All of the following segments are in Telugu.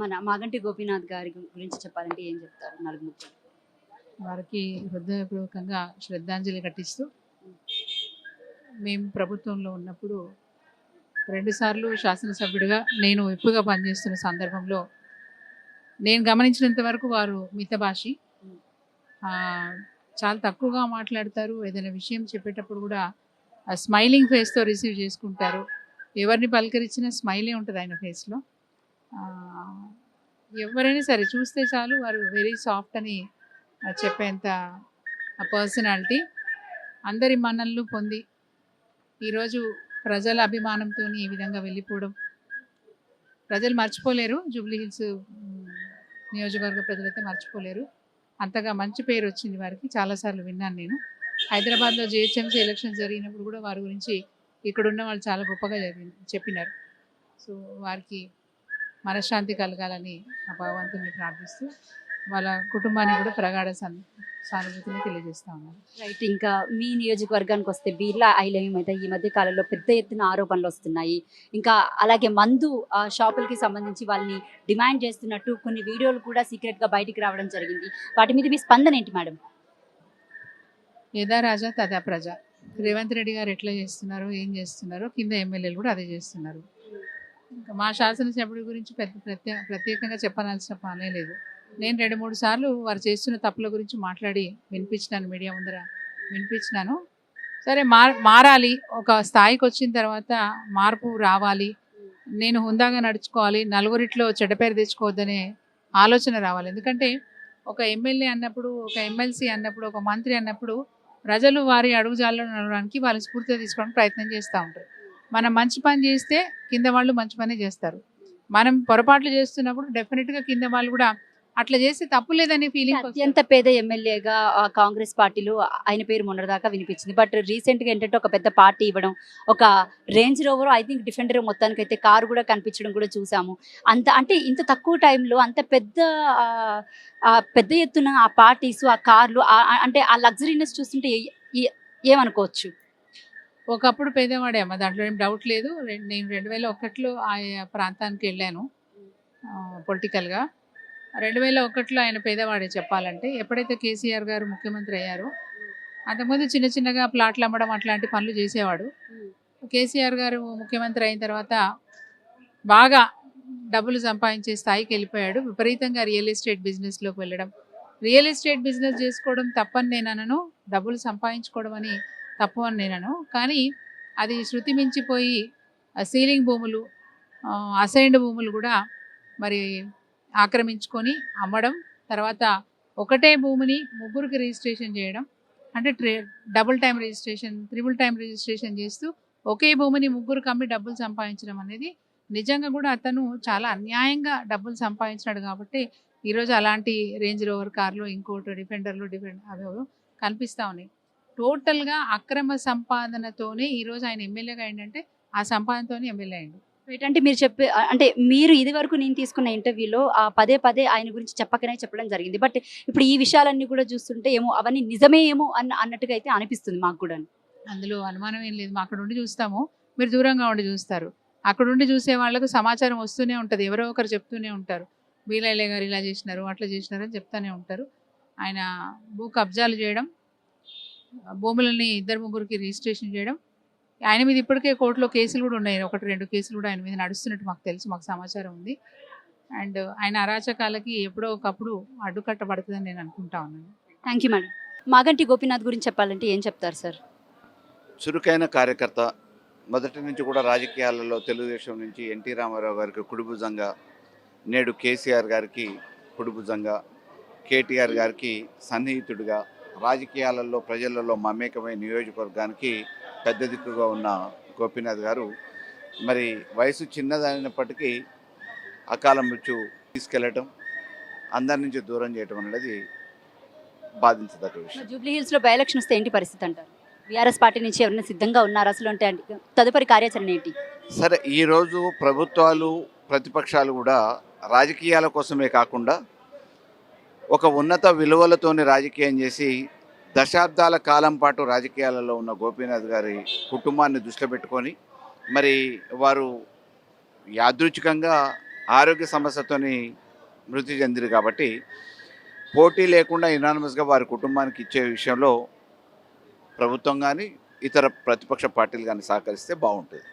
మన మాగంటి గోపీనాథ్ గారి గురించి చెప్పాలంటే ఏం చెప్తారు? 4 ముక్కలు. వారికి హృదయపూర్వకంగా శ్రద్ధాంజలి ఘటిస్తూ, మేము ప్రభుత్వంలో ఉన్నప్పుడు 2 సార్లు శాసనసభ్యుడిగా నేను విప్పుగా పనిచేస్తున్న సందర్భంలో నేను గమనించినంత వరకు వారు మితభాషి. చాలా తక్కువగా మాట్లాడతారు. ఏదైనా విషయం చెప్పేటప్పుడు కూడా స్మైలింగ్ ఫేస్తో రిసీవ్ చేసుకుంటారు. ఎవరిని పలకరించినా స్మైలే ఉంటుంది ఆయన ఫేస్లో. ఎవరైనా సరే చూస్తే చాలు వారు వెరీ సాఫ్ట్ అని చెప్పేంత పర్సనాలిటీ. అందరి మన్ననలు పొంది ఈరోజు ప్రజల అభిమానంతో ఈ విధంగా వెళ్ళిపోవడం ప్రజలు మర్చిపోలేరు. జూబ్లీ హిల్స్ నియోజకవర్గ ప్రజలైతే మర్చిపోలేరు. అంతగా మంచి పేరు వచ్చింది వారికి. చాలాసార్లు విన్నాను నేను. హైదరాబాద్లో జిహెచ్ఎంసీ ఎలక్షన్ జరిగినప్పుడు కూడా వారి గురించి ఇక్కడున్న వాళ్ళు చాలా గొప్పగా చెప్పినారు. సో వారికి మనశ్శాంతి కలగాలని ఆ భగవంతుని ప్రార్థిస్తూ వాళ్ళ కుటుంబానికి కూడా ప్రగాఢ సానుభూతిని తెలియజేస్తా ఉన్నారు. రైట్. ఇంకా మీ నియోజకవర్గానికి వస్తే బిర్లా ఐలయం మీద ఈ మధ్య కాలంలో పెద్ద ఎత్తున ఆరోపణలు వస్తున్నాయి. ఇంకా అలాగే మందు షాపులకి సంబంధించి వాళ్ళని డిమాండ్ చేస్తున్నట్టు కొన్ని వీడియోలు కూడా సీక్రెట్గా బయటికి రావడం జరిగింది. వాటి మీద మీ స్పందన ఏంటి మేడం? యథా రాజా తదా ప్రజ. రేవంత్ రెడ్డి గారు ఎట్లా చేస్తున్నారో, ఏం చేస్తున్నారో కింద ఎమ్మెల్యేలు కూడా అదే చేస్తున్నారు. ఇంకా మా శాసనసభ్యుడి గురించి ప్రత్యేకంగా చెప్పాల్సిన పనే లేదు. నేను 2-3 సార్లు వారు చేస్తున్న తప్పుల గురించి మాట్లాడి వినిపించినాను, మీడియా ముందర వినిపించినాను. సరే, మారాలి. ఒక స్థాయికి వచ్చిన తర్వాత మార్పు రావాలి. నేను హుందాగా నడుచుకోవాలి, నలుగురిట్లో చెడ్డ పేరు తెచ్చుకోవద్దనే ఆలోచన రావాలి. ఎందుకంటే ఒక ఎమ్మెల్యే అన్నప్పుడు, ఒక ఎమ్మెల్సీ అన్నప్పుడు, ఒక మంత్రి అన్నప్పుడు ప్రజలు వారి అడుగుజాల్లో నడవడానికి వాళ్ళ స్ఫూర్తిగా తీసుకోవడానికి ప్రయత్నం చేస్తూ ఉంటారు. మనం మంచి పని చేస్తే కింద వాళ్ళు మంచి పనే చేస్తారు. మనం పొరపాట్లు చేస్తున్నప్పుడు డెఫినెట్గా కింద వాళ్ళు కూడా అట్లా చేస్తే తప్పు లేదనే ఫీలింగ్. అత్యంత పేద ఎమ్మెల్యేగా కాంగ్రెస్ పార్టీలో ఆయన పేరు మొన్నటిదాకా వినిపించింది. బట్ రీసెంట్గా ఏంటంటే ఒక పెద్ద పార్టీ ఇవ్వడం, ఒక range rover, I think defender, మొత్తానికి అయితే కారు కూడా కనిపించడం కూడా చూసాము. అంటే ఇంత తక్కువ టైంలో అంత పెద్ద ఎత్తున ఆ పార్టీస్, ఆ కార్లు, అంటే ఆ లగ్జరీనెస్ చూస్తుంటే ఏమనుకోవచ్చు? ఒకప్పుడు పేదవాడే అమ్మ, దాంట్లో ఏం డౌట్ లేదు. నేను 2001లో ఆ ప్రాంతానికి వెళ్ళాను పొలిటికల్గా. 2001లో ఆయన పేదవాడే చెప్పాలంటే. ఎప్పుడైతే కేసీఆర్ గారు ముఖ్యమంత్రి అయ్యారో అంతకుముందు చిన్న చిన్నగా ప్లాట్లు అమ్మడం అట్లాంటి పనులు చేసేవాడు. కేసీఆర్ గారు ముఖ్యమంత్రి అయిన తర్వాత బాగా డబ్బులు సంపాదించే స్థాయికి వెళ్ళిపోయాడు. విపరీతంగా రియల్ ఎస్టేట్ బిజినెస్లోకి వెళ్ళడం. రియల్ ఎస్టేట్ బిజినెస్ చేసుకోవడం తప్పని నేను అనను, డబ్బులు సంపాదించుకోవడం అని తప్పు అని నేను. కానీ అది శృతి మించిపోయి సీలింగ్ భూములు, అసైన్డ్ భూములు కూడా మరి ఆక్రమించుకొని అమ్మడం, తర్వాత ఒకటే భూమిని ముగ్గురికి రిజిస్ట్రేషన్ చేయడం, అంటే double time registration, triple time registration చేస్తూ ఒకే భూమిని ముగ్గురికి అమ్మి డబ్బులు సంపాదించడం అనేది నిజంగా కూడా అతను చాలా అన్యాయంగా డబ్బులు సంపాదించినాడు. కాబట్టి ఈరోజు అలాంటి రేంజ్ రోవర్ కార్లు, ఇంకోటి డిఫెండర్లు అవి కనిపిస్తూ ఉన్నాయి. టోటల్గా అక్రమ సంపాదనతోనే ఈరోజు ఆయన ఎమ్మెల్యేగా అయిందంటే ఆ సంపాదనతోనే ఎమ్మెల్యే అయింది. అంటే మీరు ఇది వరకు నేను తీసుకున్న ఇంటర్వ్యూలో పదే ఆయన గురించి చెప్పడం జరిగింది. బట్ ఇప్పుడు ఈ విషయాలన్నీ కూడా చూస్తుంటే ఏమో అవన్నీ నిజమే ఏమో అన్నట్టుగా అయితే అనిపిస్తుంది మాకు కూడా. అందులో అనుమానం ఏం లేదు. మా అక్కడ ఉండి చూస్తాము, మీరు దూరంగా ఉండి చూస్తారు. అక్కడ ఉండి చూసే వాళ్ళకు సమాచారం వస్తూనే ఉంటుంది. ఎవరో ఒకరు చెప్తూనే ఉంటారు, వీలైలే గారు ఇలా చేసినారు, అట్లా చేసినారు అని చెప్తూనే ఉంటారు. ఆయన భూ కబ్జాలు చేయడం, భూములని 2-3కి రిజిస్ట్రేషన్ చేయడం, ఆయన మీద ఇప్పటికే కోర్టులో కేసులు కూడా ఉన్నాయి. 1-2 కేసులు కూడా ఆయన మీద నడుస్తున్నట్టు మాకు తెలుసు, మాకు సమాచారం ఉంది. అండ్ ఆయన అరాచకాలకి ఎప్పుడో ఒకప్పుడు అడ్డుకట్టబడుతుందని నేను అనుకుంటా ఉన్నాను. Thank you madam. Maganti Gopinath గురించి చెప్పాలంటే ఏం చెప్తారు సార్? చురుకైన కార్యకర్త. మొదటి నుంచి కూడా రాజకీయాలలో తెలుగుదేశం నుంచి ఎన్టీ రామారావు గారికి కుడిభుజంగా, నేడు కేసీఆర్ గారికి కుడిభుజంగా, కేటీఆర్ గారికి సన్నిహితుడిగా, రాజకీయాలలో ప్రజలలో మమేకమైన నియోజకవర్గానికి పెద్ద దిక్కుగా ఉన్న గోపీనాథ్ గారు మరి వయసు చిన్నదైనప్పటికీ అకాల మృత్యు తీసుకెళ్లటం, అందరి నుంచి దూరం చేయటం అనేది బాధించదగ్గ విషయం. జూబ్లీ హిల్స్లో బై ఎలక్షన్ వస్తే ఏంటి పరిస్థితి అంటారు? బీఆర్ఎస్ పార్టీ నుంచి ఎవరైనా సిద్ధంగా ఉన్నారు అసలు? అంటే తదుపరి కార్యాచరణ ఏంటి? సరే, ఈరోజు ప్రభుత్వాలు, ప్రతిపక్షాలు కూడా రాజకీయాల కోసమే కాకుండా ఒక ఉన్నత విలువలతోని రాజకీయం చేసి దశాబ్దాల కాలం పాటు రాజకీయాలలో ఉన్న గోపీనాథ్ గారి కుటుంబాన్ని దృష్టిలో పెట్టుకొని మరి వారు యాదృచ్ఛికంగా ఆరోగ్య సమస్యతోని మృతి చెందిరు కాబట్టి పోటీ లేకుండా యునానిమస్గా వారి కుటుంబానికి ఇచ్చే విషయంలో ప్రభుత్వం కానీ ఇతర ప్రతిపక్ష పార్టీలు కానీ సహకరిస్తే బాగుంటుంది.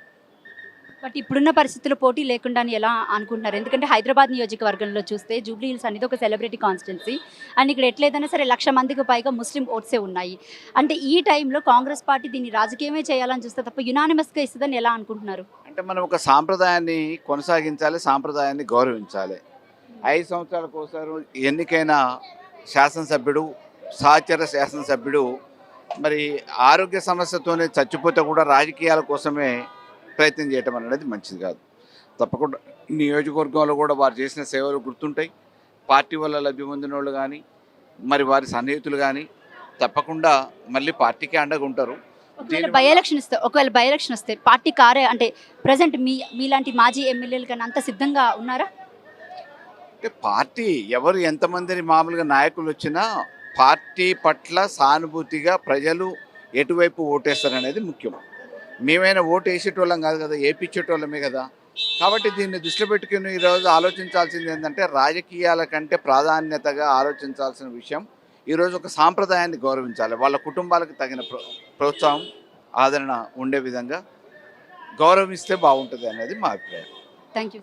బట్ ఇప్పుడున్న పరిస్థితుల్లో పోటీ లేకుండా అని ఎలా అనుకుంటున్నారు? ఎందుకంటే హైదరాబాద్ నియోజకవర్గంలో చూస్తే జూబ్లీ హిల్స్ అనేది ఒక సెలబ్రిటీ కాన్స్టిట్యున్సీ అండ్ ఇక్కడ ఎట్లేదైనా సరే 1,00,000 మందికి పైగా ముస్లిం ఓట్సే ఉన్నాయి. అంటే ఈ టైంలో కాంగ్రెస్ పార్టీ దీన్ని రాజకీయమే చేయాలని చూస్తే తప్ప యునానిమస్గా ఇస్తుందని ఎలా అనుకుంటున్నారు? అంటే మనం ఒక సాంప్రదాయాన్ని కొనసాగించాలి, సాంప్రదాయాన్ని గౌరవించాలి. 5 సంవత్సరాలకు ఒకసారి ఎన్నికైన శాసనసభ్యుడు, సహచర శాసనసభ్యుడు మరి ఆరోగ్య సమస్యతోనే చచ్చిపోతే కూడా రాజకీయాల కోసమే ప్రయత్నం చేయటం అనేది మంచిది కాదు. తప్పకుండా నియోజకవర్గంలో కూడా వారు చేసిన సేవలు గుర్తుంటాయి. పార్టీ వల్ల లబ్ధి పొందిన వాళ్ళు కానీ మరి వారి సన్నిహితులు కానీ తప్పకుండా మళ్ళీ పార్టీకే అండగా ఉంటారు. ఒకవేళ బై ఎలక్షన్ వస్తే పార్టీ అంటే ప్రజెంట్ మీలాంటి మాజీ ఎమ్మెల్యేలు కానీ అంత సిద్ధంగా ఉన్నారా? అంటే పార్టీ ఎవరు ఎంతమందిని మామూలుగా నాయకులు వచ్చినా పార్టీ పట్ల సానుభూతిగా ప్రజలు ఎటువైపు ఓటేస్తారనేది ముఖ్యం. మేమైనా ఓటు వేసేటోళ్ళం కాదు కదా, వేయించేటోళ్ళమే కదా. కాబట్టి దీన్ని దృష్టిలో పెట్టుకుని ఈరోజు ఆలోచించాల్సింది ఏంటంటే రాజకీయాల కంటే ప్రాధాన్యతగా ఆలోచించాల్సిన విషయం ఈరోజు ఒక సాంప్రదాయాన్ని గౌరవించాలి. వాళ్ళ కుటుంబాలకు తగిన ప్రోత్సాహం ఆదరణ ఉండే విధంగా గౌరవిస్తే బాగుంటుంది అనేది మా అభిప్రాయం. Thank you.